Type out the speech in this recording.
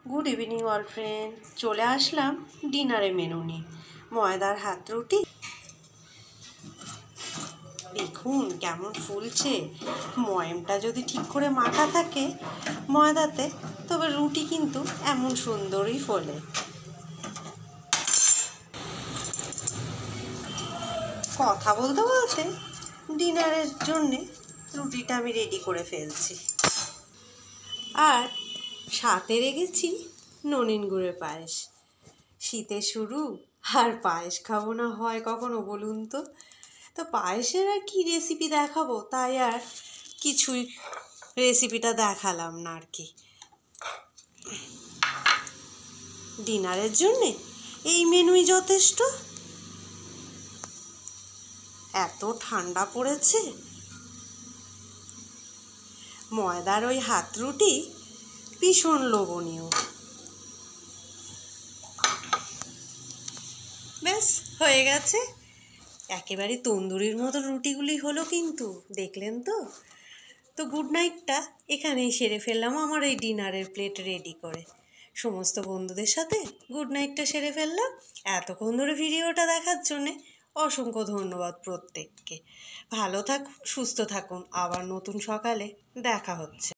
Good evening all friend, চলে আসলাম ডিনারে menu নিয়ে। ময়দার হাত রুটি দেখুন কেমন ফুলছে। ময়ামটা যদি ঠিক করে মাখা থাকে ময়দাতে, তবে রুটি কিন্তু এমন সুন্দরই ফোলে। কথা বলতে বলতে ডিনারের জন্যে রুটিটা আমি রেডি করে ফেলছি। আর সাথে রেখেছি ননিন গুড়ের পায়েস। শীতে শুরু, আর পায়েস খাবো না হয় কখনো বলুন তো? তো পায়েসের আর কি রেসিপি দেখাবো, তাই আর কিছুই রেসিপিটা দেখালাম না আর কি। ডিনারের জন্যে এই মেনুই যথেষ্ট। এত ঠান্ডা পড়েছে, ময়দার ওই হাত রুটি ভীষণ লোভনীয়। ব্যাস হয়ে গেছে, একেবারে তন্দুরির মতো রুটিগুলি হলো কিন্তু, দেখলেন তো? তো গুড নাইটটা এখানেই সেরে ফেললাম আমার এই ডিনারের প্লেট রেডি করে। সমস্ত বন্ধুদের সাথে গুড নাইটটা সেরে ফেললাম। এতক্ষণ ধরে ভিডিওটা দেখার জন্যে অসংখ্য ধন্যবাদ প্রত্যেককে। ভালো থাকুন, সুস্থ থাকুন, আবার নতুন সকালে দেখা হচ্ছে।